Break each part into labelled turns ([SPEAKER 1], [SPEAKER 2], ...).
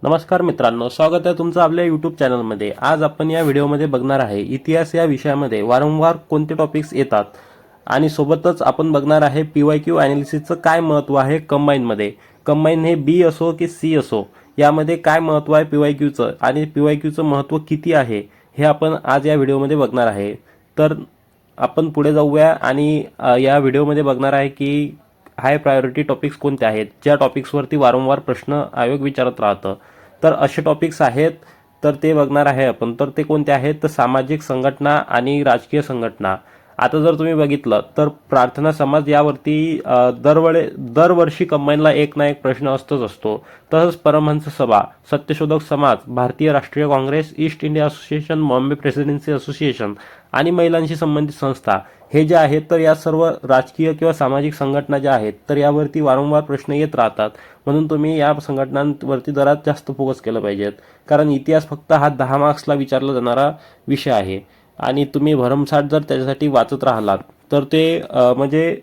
[SPEAKER 1] नमस्कार मित्रांनो, स्वागत आहे तुमचं आपल्या यूट्यूब चॅनलमध्ये। आज आपण या व्हिडिओमध्ये बघणार आहे इतिहास या विषयामध्ये वारंवार कोणते टॉपिक्स येतात आणि सोबतच आपण बघणार आहे पीवायक्यू अनालिसिसचं काय महत्त्व आहे कंबाईनमध्ये। कंबाईन हे बी असो की सी असो, यामध्ये काय महत्त्व आहे पीवायक्यूचं आणि पीवायक्यूचं महत्त्व किती आहे हे आपण आज या व्हिडिओमध्ये बघणार आहे। तर आपण पुढे जाऊया आणि या व्हिडिओमध्ये बघणार आहे की हाय प्रायोरिटी टॉपिक्स कोणते आहेत, ज्या टॉपिक्सवरती वारंवार प्रश्न आयोग विचारत राहतं। तर असे टॉपिक्स आहेत, तर ते बघणार आहे आपण। तर ते कोणते आहेत, तर सामाजिक संघटना आणि राजकीय संघटना। आता जर तुम्ही बघितलं तर प्रार्थना समाज यावरती दरवर्षी कंबाईनला एक ना एक प्रश्न असतो। तसंच परमहंस सभा, सत्यशोधक समाज, भारतीय राष्ट्रीय Congress, east India association, Bombay presidency association आणि महिलांशी संबंधित संस्था, हे जे आहेत तर या सर्व राजकीय किंवा सामाजिक संघटना ज्या आहेत तर यावरती वारंवार प्रश्न येत राहतात। म्हणून तुम्ही या संघटनांवरती जरा जास्त फोकस केलं पाहिजेत, कारण इतिहास फक्त हा 10 मार्क्सला विचारला जाणारा विषय आहे आणि तुम्ही भरमसाठ जर त्याच्यासाठी वाचत राहिलात तर ते म्हणजे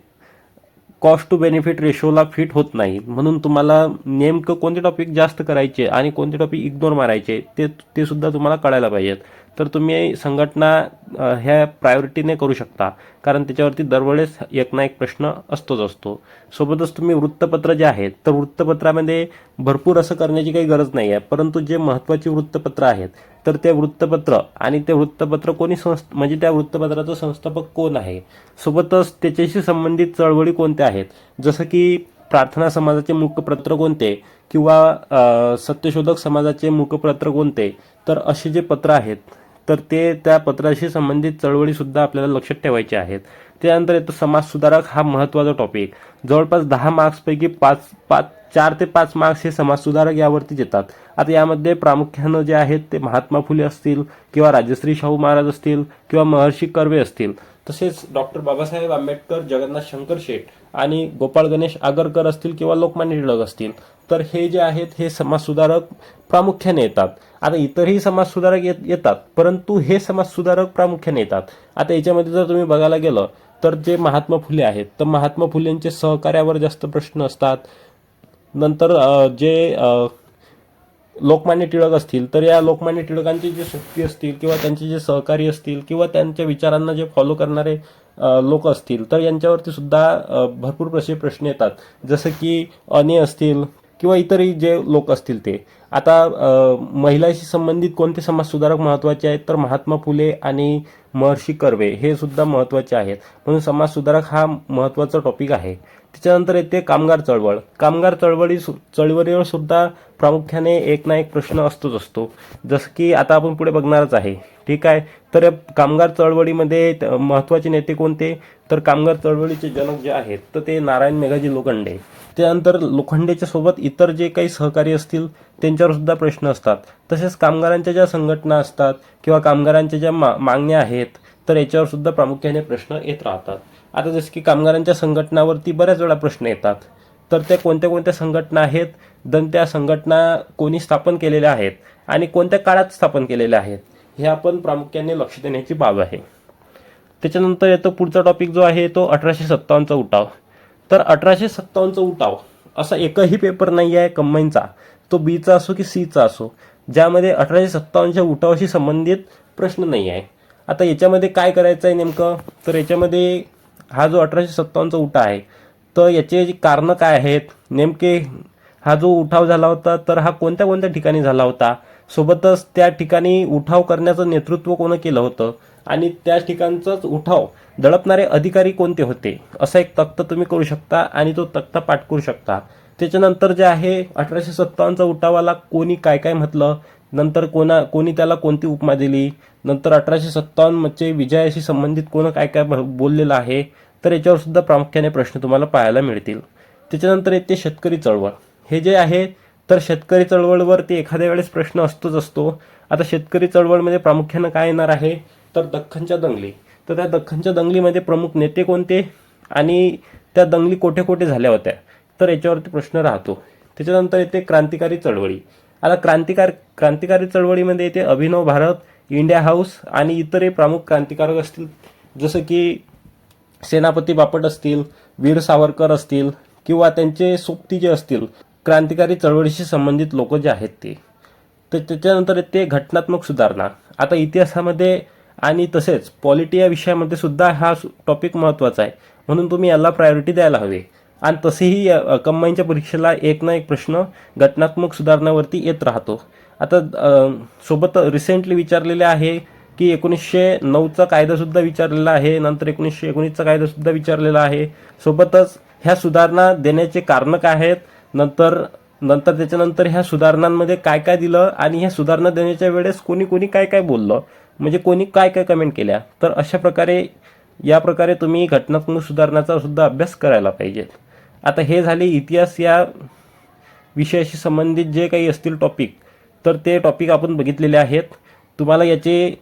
[SPEAKER 1] कॉस्ट टू बेनिफिट रेशोला फिट होत नाही। म्हणून तुम्हाला नेमकं कोणते टॉपिक जास्त करायचे आणि कोणते टॉपिक इग्नोर मारायचे ते सुद्धा तुम्हाला कळायला पाहिजेत। तर तुम्ही संघटना ह्या प्रायोरिटीने करू शकता, कारण त्याच्यावरती दरवेळेस एक ना एक प्रश्न असतो। सोबतच तुम्ही वृत्तपत्र जे आहेत तर वृत्तपत्रामध्ये भरपूर असं करण्याची काही गरज नाही आहे, परंतु जे महत्त्वाची वृत्तपत्र आहेत तर ते वृत्तपत्र आणि ते वृत्तपत्र कोणी म्हणजे त्या वृत्तपत्राचं संस्थापक कोण आहे, सोबतच त्याच्याशी संबंधित चळवळी कोणत्या आहेत, जसं की प्रार्थना समाजाचे मुखपत्र कोणते किंवा सत्यशोधक समाजाचे मुखपत्र कोणते, तर असे जे पत्र आहेत तर ते त्या पत्राशी संबंधित चळवळी सुद्धा आपल्याला लक्षात ठेवायचे आहेत। त्यानंतर येतो समाज सुधारक, हा महत्त्वाचा टॉपिक। जवळपास 10 मार्क्सपैकी 4 ते 5 मार्क्स हे समाज सुधारक यावरतीच येतात। आता यामध्ये प्रामुख्यानं जे आहेत ते महात्मा फुले असतील किंवा राजश्री शाहू महाराज असतील किंवा महर्षी कर्वे असतील, तसेच डॉक्टर बाबासाहेब आंबेडकर, जगन्नाथ शंकर शेठ आणि गोपाळ गणेश आगरकर असतील किंवा लोकमान्य टिळक असतील, तर हे जे आहेत हे समाजसुधारक प्रामुख्याने येतात। आता इतरही समाजसुधारक येतात, परंतु हे समाजसुधारक प्रामुख्याने येतात। आता याच्यामध्ये जर तुम्ही बघायला गेलं तर जे महात्मा फुले आहेत तर महात्मा फुलेंचे सहकार्यावर जास्त प्रश्न असतात। नंतर जे लोकमान्य टिळक असतील तर या लोकमान्य टिळकांचे जे सोबती असतील किंवा त्यांचे जे सहकारी असतील किंवा त्यांच्या विचारांना जे फॉलो करणारे लोक असतील तर यांच्यावरती सुद्धा भरपूर असे प्रश्न येतात, जसं की अने असतील किंवा इतरही जे लोक असतील ते। आता महिलांशी संबंधित कोणते समाजसुधारक महत्त्वाचे आहेत, तर महात्मा फुले आणि महर्षी कर्वे हे सुद्धा महत्त्वाचे आहेत। म्हणून समाजसुधारक हा महत्त्वाचा टॉपिक आहे। त्याच्यानंतर येते कामगार चळवळ। कामगार चळवळीवर सुद्धा प्रामुख्याने एक ना एक प्रश्न असतो, जसं की आता आपण पुढे बघणारच आहे, ठीक आहे। तर कामगार चळवळीमध्ये महत्त्वाचे नेते कोणते, तर कामगार चळवळीचे जनक जे आहेत तर ते नारायण मेघाजी लोखंडे। त्यानंतर लोखंडेच्या सोबत इतर जे काही सहकारी असतील त्यांच्यावर सुद्धा प्रश्न असतात। तसेच कामगारांच्या ज्या संघटना असतात किंवा कामगारांच्या ज्या मागण्या आहेत तर याच्यावर सुद्धा प्रामुख्याने प्रश्न येत राहतात। आता जसं की कामगारांच्या संघटनावरती बऱ्याच वेळा प्रश्न येतात, तर त्या कोणत्या कोणत्या संघटना आहेत, त्या संघटना कोणी स्थापन केलेल्या आहेत आणि कोणत्या काळात स्थापन केलेल्या आहेत, हे आपण प्रामुख्याने लक्ष देण्याची बाब आहे। त्याच्यानंतर येतो पुढचा टॉपिक जो आहे तो 1857चा उठाव। तर 1857चा उठाव असा एकही पेपर नाही आहे कंबाईनचा, तो बीचा असो की सीचा असो, ज्यामध्ये 1857च्या उठावाशी संबंधित प्रश्न नाही आहे। आता याच्यामध्ये काय करायचं आहे नेमकं, तर याच्यामध्ये हा जो 1857चा उठाव आहे तर याचे कारणं काय आहेत, नेमके हा जो उठाव झाला होता तर हा कोणत्या कोणत्या ठिकाणी झाला होता, सोबतच त्या ठिकाणी उठाव करण्याचं नेतृत्व कोण केलं होतं आणि त्या ठिकाणचाच उठाव दडपणारे अधिकारी कोणते होते, असा एक तक्ता तुम्ही करू शकता आणि तो तक्ता पाठ करू शकता। त्याच्यानंतर जे आहे 1857चा उठावाला कोणी काय काय म्हटलं, नंतर कोणी त्याला कोणती उपमा दिली, नंतर 1857मध्ये विजयाशी संबंधित कोण काय काय बोललेलं आहे, तर याच्यावर सुद्धा प्रामुख्याने प्रश्न तुम्हाला पाहायला मिळतील। त्याच्यानंतर येते शेतकरी चळवळ। हे जे आहे तर शेतकरी चळवळवरती एखाद्या वेळेस प्रश्न असतो। आता शेतकरी चळवळमध्ये प्रामुख्याने काय येणार आहे, तर दख्खनच्या दंगली। तर त्या दख्खनच्या दंगलीमध्ये प्रमुख नेते कोणते आणि त्या दंगली कोठे कोठे झाल्या होत्या, तर याच्यावरती प्रश्न राहतो। त्याच्यानंतर येते क्रांतिकारी चळवळी। आता क्रांतिकारी चळवळीमध्ये येते अभिनव भारत, इंडिया हाऊस आणि इतरही प्रमुख क्रांतिकारक असतील, जसं की सेनापती बापट असतील, वीर सावरकर असतील किंवा त्यांचे सोबती जे असतील क्रांतिकारी चळवळीशी संबंधित लोक जे आहेत ते। तर त्याच्यानंतर येते घटनात्मक सुधारणा. आता इतिहासामध्ये आणि तसेच पॉलिटी या विषयामध्ये सुद्धा हा टॉपिक महत्त्वाचा आहे, म्हणून तुम्ही याला प्रायोरिटी द्यायला हवी. आणि तसेही कंबाईनच्या परीक्षेला एक ना एक प्रश्न घटनात्मक सुधारणावरती येत राहतो. आता सोबत रिसेंटली विचारलेले आहे की 1909चा कायदासुद्धा विचारलेला आहे, नंतर 1919चा कायदासुद्धा विचारलेला आहे. सोबतच ह्या सुधारणा देण्याचे कारणं काय आहेत, नंतर त्याच्यानंतर ह्या सुधारणांमध्ये काय काय दिलं आणि ह्या सुधारणा देण्याच्या वेळेस कोणी कोणी काय काय बोललं, म्हणजे कोणी काय काय कमेंट केल्या. तर अशा प्रकारे या प्रकारे तुम्ही घटनात्मक सुधारणाचा सुद्धा अभ्यास करायला पाहिजे. आता हे झाले इतिहास या विषयाशी संबंधित जे काही असतील टॉपिक, तर ते टॉपिक आपण बघितलेले आहेत. तुम्हाला याचे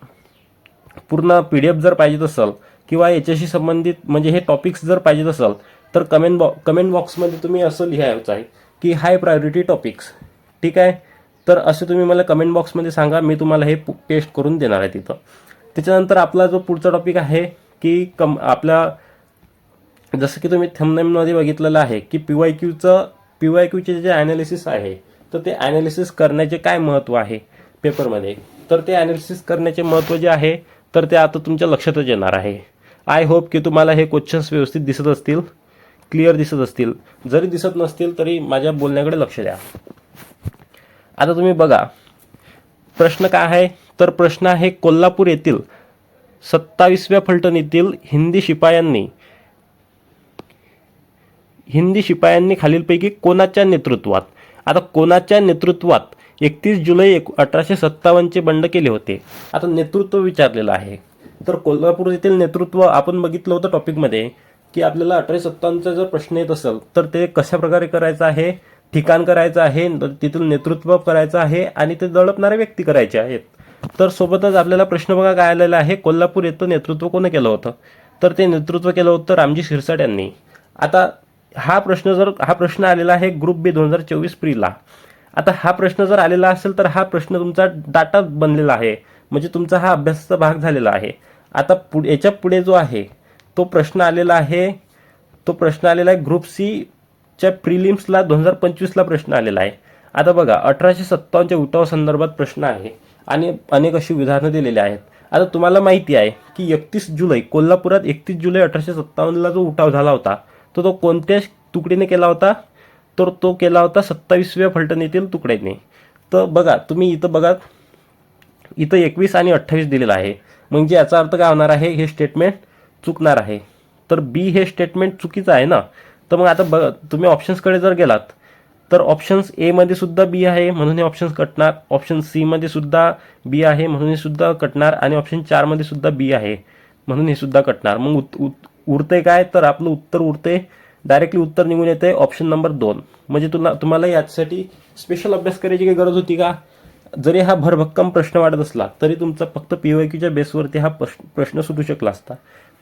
[SPEAKER 1] पूर्ण PDF जर पाहिजे असेल किंवा याच्याशी संबंधित म्हणजे हे टॉपिक्स जर पाहिजे असेल तर कमेंट बॉक्समध्ये तुम्ही असं लिहायचं आहे की हाय प्रायोरिटी टॉपिक्स. ठीक आहे, तर असे तुम्ही मला कमेंट बॉक्समध्ये सांगा, मी तुम्हाला हे पेस्ट करून देणार आहे तिथं. त्याच्यानंतर आपला जो पुढचा टॉपिक आहे की आपल्या जसं की तुम्ही थंबनेलमध्ये बघितलेलं आहे की PYQचे जे ॲनालिसिस आहे, तर ते ॲनालिसिस करण्याचे काय महत्त्व आहे पेपरमध्ये, तर ते ॲनालिसिस करण्याचे महत्त्व जे आहे तर ते आता तुमच्या लक्षातच येणार आहे. आय होप की तुम्हाला हे क्वेश्चन्स व्यवस्थित दिसत असतील, क्लिअर दिसत असतील. जरी दिसत नसतील तरी माझ्या बोलण्याकडे लक्ष द्या. आता तुम्ही बघा प्रश्न काय आहे, तर प्रश्न आहे कोल्हापूर येथील 27व्या फलटणीतील हिंदी शिपायांनी खालीलपैकी कोणाच्या नेतृत्वात, आता कोणाच्या नेतृत्वात 31 जुलै 1857चे बंड केले होते. आता नेतृत्व विचारलेलं आहे, तर कोल्हापूर येथील नेतृत्व आपण बघितलं होतं टॉपिकमध्ये की आपल्याला 1857चा जर प्रश्न येत असेल तर ते कशा प्रकारे करायचं आहे, ठिकाण करायचं आहे, तिथील नेतृत्व करायचं आहे आणि ते दडपणारे व्यक्ती करायचे आहेत. तर सोबतच आपल्याला प्रश्न बघा काय आलेला आहे, कोल्हापूर येथं नेतृत्व कोणी केलं होतं, तर ते नेतृत्व केलं होतं रामजी शिरसाट यांनी. आता हा प्रश्न आलेला आहे ग्रुप B 2024 प्रीला. आता हा प्रश्न जर आलेला असेल तर हा प्रश्न तुमचा डाटा बनलेला आहे, म्हणजे तुमचा हा अभ्यासाचा भाग झालेला आहे. आता याच्या पुढे जो आहे तो प्रश्न आलेला आहे ग्रुप C च्या प्रिलिम्सला 2025ला प्रश्न आलेला आहे. आता बघा 1857च्या उठाव संदर्भात प्रश्न आहे आणि अनेक अशी उदाहरणं दिलेली आहेत. आता तुम्हाला माहिती आहे की 31 जुलै कोल्हापुरात 31 जुलै 1857ला जो उठाव झाला होता तो कोणत्या तुकडीने केला होता, तर तो केला होता 27व्या फलटणीतील तुकड्याने. तर बघा तुम्ही इथं 21 आणि 28 दिलेलं आहे, म्हणजे याचा अर्थ काय होणार आहे, हे स्टेटमेंट चुकणार आहे. तर B हे स्टेटमेंट चुकीचं आहे ना. तर मग आता तुम्ही ऑप्शन्सकडे जर गेलात तर ऑप्शन्स A मध्ये सुद्धा B आहे म्हणून हे ऑप्शन्स कटणार, ऑप्शन C मध्ये सुद्धा B आहे म्हणून हे सुद्धा कटणार आणि ऑप्शन 4 मध्ये सुद्धा B आहे म्हणून हे सुद्धा कटणार. मग उरते काय, तर आपलं उत्तर उरते डायरेक्टली उत्तर निघून येते ऑप्शन नंबर 2. म्हणजे तुम्हाला यासाठी स्पेशल अभ्यास करायची काही गरज होती का? जरी हा भरभक्कम प्रश्न वाटत असला तरी तुमचा फक्त PYQच्या बेसवरती हा प्रश्न सुटू शकला असता.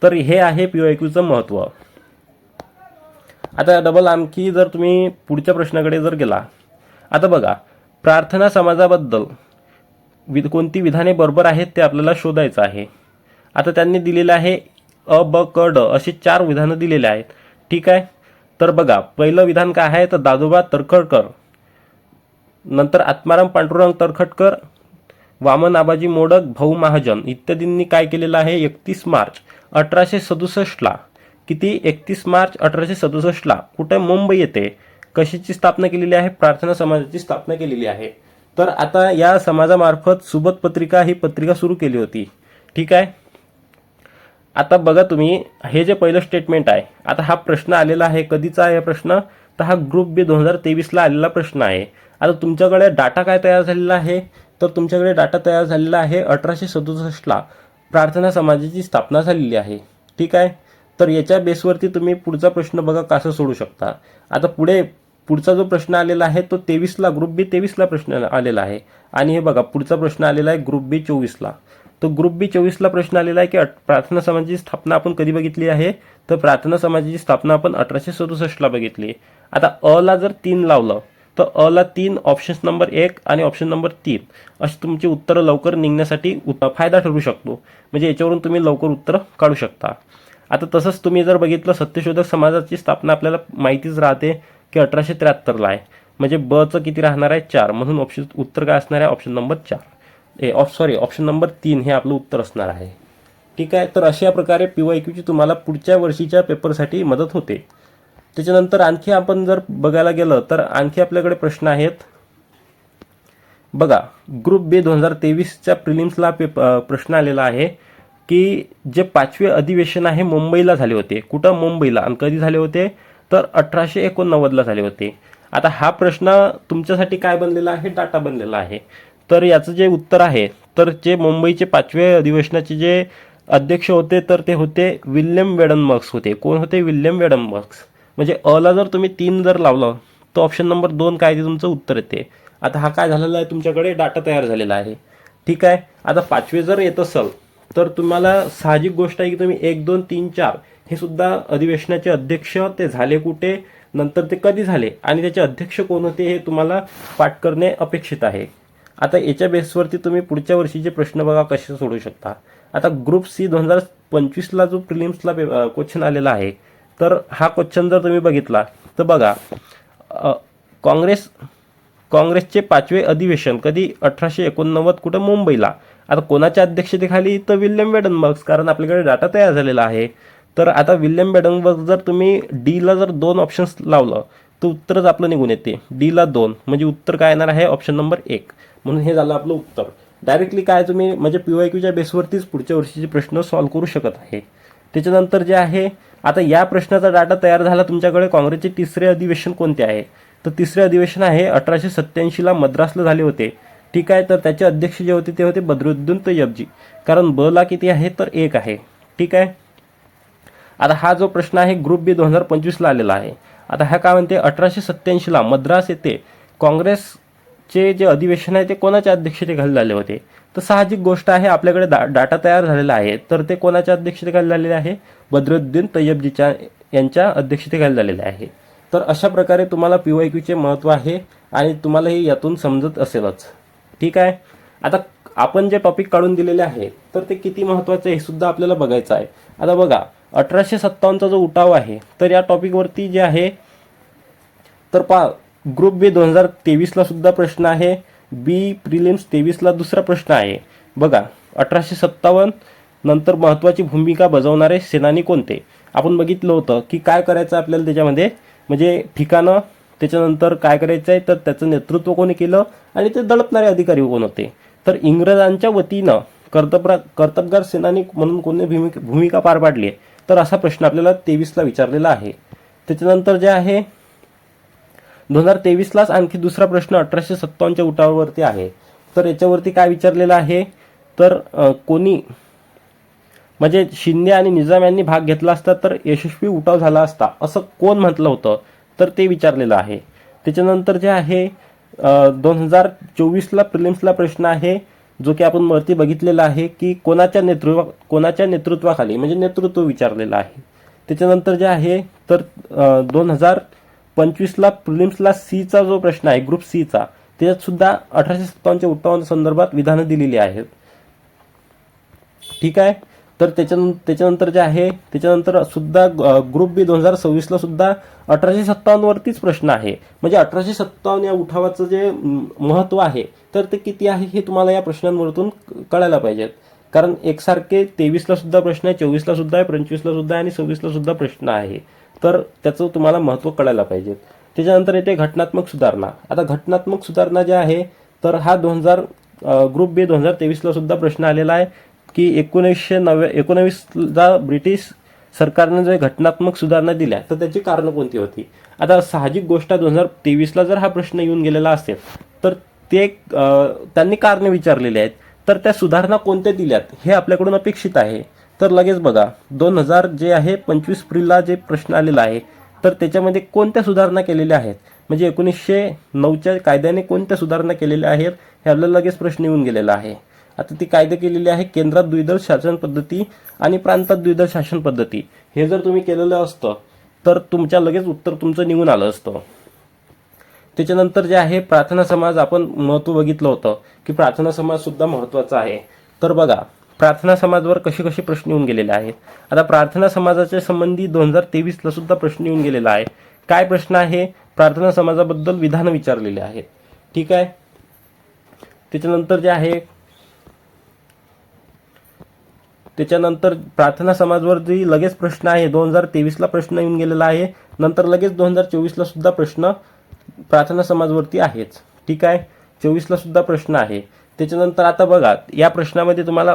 [SPEAKER 1] तर हे आहे PYQचं महत्त्व. आता डबल आणखी जर तुम्ही पुढच्या प्रश्नाकडे जर गेला, आता बघा प्रार्थना समाजाबद्दल कोणती विधाने बरोबर आहेत ते आपल्याला शोधायचं आहे. आता त्यांनी दिलेलं आहे अ, ब, क, ड अशी 4 विधानं दिलेली आहेत. ठीक आहे, तर बघा पहिलं विधान काय आहे, तर दादोबा तरखडकर, नंतर आत्माराम पांडुरंग तरखडकर, वामन आबाजी मोडक, भाऊ महाजन इत्यादींनी काय केलेलं आहे, 31 मार्च 1867ला, किती 31 मार्च 1867ला कुठे मुंबई येथे कशाची स्थापना केलेली आहे, प्रार्थना समाजाची स्थापना केलेली आहे. तर आता या समाजामार्फत सुबत पत्रिका ही पत्रिका सुरू केली होती. ठीक आहे, आता बघा तुम्ही हे जे पहिलं स्टेटमेंट आहे, आता हा प्रश्न आलेला आहे कधीचा आहे प्रश्न, तर हा ग्रुप B 2023ला आलेला प्रश्न आहे. आता तुमच्याकडे डाटा काय तयार झालेला आहे, तर तुमच्याकडे डाटा तयार झालेला आहे 1867ला प्रार्थना समाजाची स्थापना झालेली आहे. ठीक आहे, तर याच्या बेसवरती तुम्ही पुढचा प्रश्न बघा कसा सोडू शकता. आता पुढचा जो प्रश्न आलेला आहे तो 23ला ग्रुप B 23ला प्रश्न आलेला आहे आणि हे बघा पुढचा प्रश्न आलेला आहे ग्रुप B 24ला. तो ग्रुप B 24ला प्रश्न आलेला आहे की प्रार्थना समाजाची स्थापना आपण कधी बघितली आहे, तर प्रार्थना समाजाची स्थापना आपण 1867ला बघितली. आता अ ला जर 3 लावलं तर अ ला 3 ऑप्शन नंबर 1 आणि ऑप्शन नंबर 3 अशी तुमची उत्तरं लवकर निघण्यासाठी फायदा ठरू शकतो. म्हणजे याच्यावरून तुम्ही लवकर उत्तर काढू शकता. आता तसंच तुम्ही जर बघितलं सत्यशोधक समाजाची स्थापना आपल्याला माहितीच राहते की 1873ला आहे. म्हणजे बचं किती राहणार आहे 4, म्हणून उत्तर काय असणार आहे ऑप्शन नंबर 4 ऑप्शन नंबर 3 हे आपलं उत्तर असणार आहे. ठीक आहे. तर अशा प्रकारे PYQची तुम्हाला पुढच्या वर्षीच्या पेपरसाठी मदत होते. त्याच्यानंतर आणखी आपण जर बघायला गेलं तर आणखी आपल्याकडे प्रश्न आहेत. बघा, ग्रुप बी 2023च्या प्रिलिम्सला प्रश्न आलेला आहे की जे 5वे अधिवेशन आहे मुंबईला झाले होते. कुठं? मुंबईला. आणि कधी झाले होते? तर 1889ला झाले होते. आता हा प्रश्न तुमच्यासाठी काय बनलेला आहे? डाटा बनलेला आहे. तर याचं जे उत्तर आहे, तर जे मुंबईचे 5वे अधिवेशनाचे जे अध्यक्ष होते तर ते होते विल्यम वेडनबर्ग्स होते. कोण होते? विल्यम वेडनबर्ग्स. म्हणजे अला जर तुम्ही 3 जर लावलं तर ऑप्शन नंबर 2 काय ते तुमचं उत्तर येते. आता हा काय झालेला आहे? तुमच्याकडे डाटा तयार झालेला आहे. ठीक आहे. आता 5वे जर येत असेल तर तुम्हाला साहजिक गोष्ट आहे की तुम्ही 1, 2, 3, 4 हे सुद्धा अधिवेशनाचे अध्यक्ष ते झाले कुठे, नंतर ते कधी झाले आणि त्याचे अध्यक्ष कोण होते हे तुम्हाला पाठ करणे अपेक्षित आहे. आता याच्या बेसवरती तुम्ही पुढच्या वर्षीचे प्रश्न बघा कसे सोडवू शकता. आता ग्रुप सी 2025ला जो प्रिलिम्सला क्वेश्चन आलेला आहे, तर हा क्वेश्चन जर तुम्ही बघितला तर बघा, काँग्रेसचे 5वे अधिवेशन कधी? 1889 कुठं? मुंबईला. आता कोणाच्या अध्यक्षतेखाली? तर विल्यम वेडनबर्ग्स, कारण आपल्याकडे डाटा तयार झालेला आहे. तर आता विल्यम वेडनबर्ग जर तुम्ही डीला जर 2 ऑप्शन्स लावलं तर उत्तरच आपलं निघून येते. डीला 2 म्हणजे उत्तर काय येणार आहे? Option number 1. म्हणून हे झालं आपलं उत्तर. डायरेक्टली काय तुम्ही म्हणजे PYQच्या बेसवरतीच पुढच्या वर्षीचे प्रश्न सॉल्व्ह करू शकत आहे. त्याच्यानंतर जे आहे, आता या प्रश्नाचा डाटा तयार झाला तुमच्याकडे. काँग्रेसचे 3रे अधिवेशन कोणते आहे? तर 3रे अधिवेशन आहे 1887ला मद्रासला झाले होते. ठीक आहे. तर त्याचे अध्यक्ष जे होते ते होते बद्रुद्दीन तय्यबजी, कारण बला किती आहे? तर 1 आहे. ठीक आहे. आता हा जो प्रश्न आहे ग्रुप बी 2025ला आलेला आहे. आता हा काय म्हणते? 1887ला मद्रास येथे काँग्रेसचे जे अधिवेशन आहे ते कोणाच्या अध्यक्षतेखाली झाले होते? तर साहजिक गोष्ट आहे, आपल्याकडे डाटा तयार झालेला आहे. तर ते कोणाच्या अध्यक्षतेखाली झालेले आहे? बद्रुद्दीन तय्यबजीच्या यांच्या अध्यक्षतेखाली झालेले आहे. तर अशा प्रकारे तुम्हाला PYQचे महत्त्व आहे आणि तुम्हाला हे यातून समजत असेलच. ठीक आहे. आता आपण जे टॉपिक काढून दिलेले आहे तर ते किती महत्त्वाचे हे सुद्धा आपल्याला बघायचं आहे. आता बघा, 1857चा जो उठाव आहे तर या टॉपिकवरती जे आहे तर ग्रुप बी 2023ला सुद्धा प्रश्न आहे. बी प्रिलिम्स 23ला दुसरा प्रश्न आहे. बघा, 1857 नंतर महत्त्वाची भूमिका बजावणारे सेनानी कोणते? आपण बघितलं होतं की काय करायचं आपल्याला त्याच्यामध्ये, म्हणजे ठिकाणं, त्याच्यानंतर काय करायचं आहे तर त्याचं नेतृत्व कोणी केलं आणि ते दडपणारे अधिकारी कोण होते. तर इंग्रजांच्या वतीनं कर्तबगार सेनानी म्हणून कोणी भूमिका पार पाडली आहे? तर असा प्रश्न आपल्याला 23ला विचारलेला आहे. त्याच्यानंतर जे आहे 2023लाच आणखी दुसरा प्रश्न 1857च्या उठावावरती आहे. तर याच्यावरती काय विचारलेलं आहे तर कोणी म्हणजे शिंदे आणि निजाम यांनी भाग घेतला असता तर यशस्वी उठाव झाला असता असं कोण म्हटलं होतं? तर ते विचारलेलं आहे. त्याच्यानंतर जे आहे 2024ला प्रिलिम्सला प्रश्न आहे जो की आपण वरती बघितलेला आहे की कोणाच्या नेतृत्वाखाली, म्हणजे नेतृत्व विचारलेलं आहे. त्याच्यानंतर जे आहे तर 2025ला प्रिलिम्सला सीचा जो प्रश्न आहे ग्रुप सीचा, त्याच्यात सुद्धा 1857च्या उठावासंदर्भात विधानं दिलेली आहेत. ठीक आहे. तर त्याच्यानंतर जे आहे त्याच्यानंतर सुद्धा ग्रुप बी 2026ला सुद्धा 1857 वरतीच प्रश्न आहे. म्हणजे 1857 या उठावाचं जे महत्त्व आहे तर ते किती आहे हे तुम्हाला या प्रश्नांवरतून कळायला पाहिजेत. कारण एकसारखे 23ला सुद्धा प्रश्न आहे, 24ला सुद्धा आहे, 25ला सुद्धा आहे आणि 26ला सुद्धा प्रश्न आहे. तर त्याचं तुम्हाला महत्त्व कळायला पाहिजे. त्याच्यानंतर येते घटनात्मक सुधारणा. आता घटनात्मक सुधारणा जे आहे तर हा ग्रुप बी 2023ला सुद्धा प्रश्न आलेला आहे की 1919ला ब्रिटिश सरकारने जे घटनात्मक सुधारणा दिल्या तर त्याची कारणं कोणती होती? आता साहजिक गोष्ट 2023ला जर हा प्रश्न येऊन गेलेला असेल तर ते त्यांनी कारणे विचारलेली आहेत. तर त्या सुधारणा कोणत्या दिल्यात हे आपल्याकडून अपेक्षित आहे. तर लगेच बघा 2000 जे आहे 25 एप्रिलला जे प्रश्न आलेला आहे तर त्याच्यामध्ये कोणत्या सुधारणा केलेल्या आहेत, म्हणजे 1909च्या कायद्याने कोणत्या सुधारणा केलेल्या आहेत हे आपल्याला लगेच प्रश्न येऊन गेलेला आहे. आता ती कायदे केलेली आहे केंद्रात द्विदल शासन पद्धती आणि प्रांतात द्विदल शासन पद्धती. हे जर तुम्ही केलेलं असतं तर तुमच्या लगेच उत्तर तुमचं निघून आलं असतं. त्याच्यानंतर जे आहे प्रार्थना समाज, आपण महत्त्व बघितलं होतं की प्रार्थना समाज सुद्धा महत्त्वाचा आहे. तर बघा प्रार्थना समाजावर कसे प्रश्न येऊन गेलेले आहेत. आता प्रार्थना समाजाच्या संबंधी 2023ला सुद्धा प्रश्न येऊन गेलेला आहे. काय प्रश्न आहे प्रार्थना समाजाबद्दल विधान विचारलेले आहेत. ठीक आहे. त्याच्यानंतर जे आहे, त्याच्यानंतर प्रार्थना समाजवरती लगेच प्रश्न आहे. 2023ला प्रश्न येऊन गेलेला आहे. नंतर लगेच 2024ला सुद्धा प्रश्न प्रार्थना समाजवरती आहेच. ठीक आहे. 24ला सुद्धा प्रश्न आहे. त्याच्यानंतर आता बघा, या प्रश्नामध्ये तुम्हाला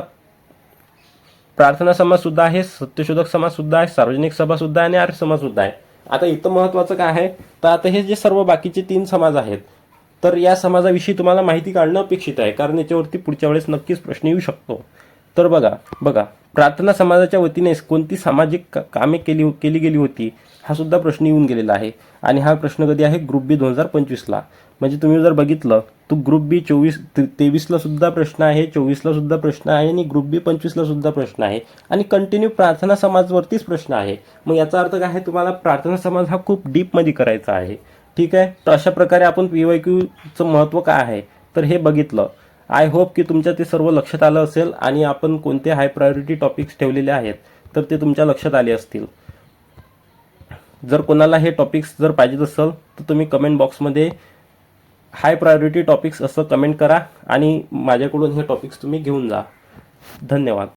[SPEAKER 1] प्रार्थना समाज सुद्धा आहे, सत्यशोधक समाज सुद्धा आहे, सार्वजनिक सभा सुद्धा आहे आणि आर्य समाज सुद्धा आहे. आता इथं महत्त्वाचं काय आहे, तर आता हे जे सर्व बाकीचे 3 समाज आहेत, तर या समाजाविषयी तुम्हाला माहिती काढणं अपेक्षित आहे, कारण याच्यावरती पुढच्या वेळेस नक्कीच प्रश्न येऊ शकतो. तर बघा प्रार्थना समाजाच्या वतीने कोणती सामाजिक कामे केली गेली होती, हा सुद्धा प्रश्न येऊन गेलेला आहे. आणि हा प्रश्न कधी आहे, ग्रुप बी 2025ला. म्हणजे तुम्ही जर बघितलं तर ग्रुप बी 23ला सुद्धा प्रश्न आहे, 24ला सुद्धा प्रश्न आहे आणि ग्रुप बी 25ला सुद्धा प्रश्न आहे. आणि कंटिन्यू प्रार्थना समाजवरतीच प्रश्न आहे. मग याचा अर्थ काय आहे, तुम्हाला प्रार्थना समाज हा खूप डीपमध्ये करायचा आहे. ठीक आहे. तर अशा प्रकारे आपण PYQचं महत्त्व काय आहे तर हे बघितलं. आय होप की तुमच्या ते सर्व लक्षात आलं असेल आणि आपण कोणते हाय प्रायोरिटी टॉपिक्स ठेवलेले आहेत तर ते तुमच्या लक्षात आले असतील. जर कोणाला हे टॉपिक्स जर पाहिजे असेल तर तुम्ही कमेंट बॉक्समध्ये हाय प्रायोरिटी टॉपिक्स असं कमेंट करा आणि माझ्याकडून हे टॉपिक्स तुम्ही घेऊन जा. धन्यवाद.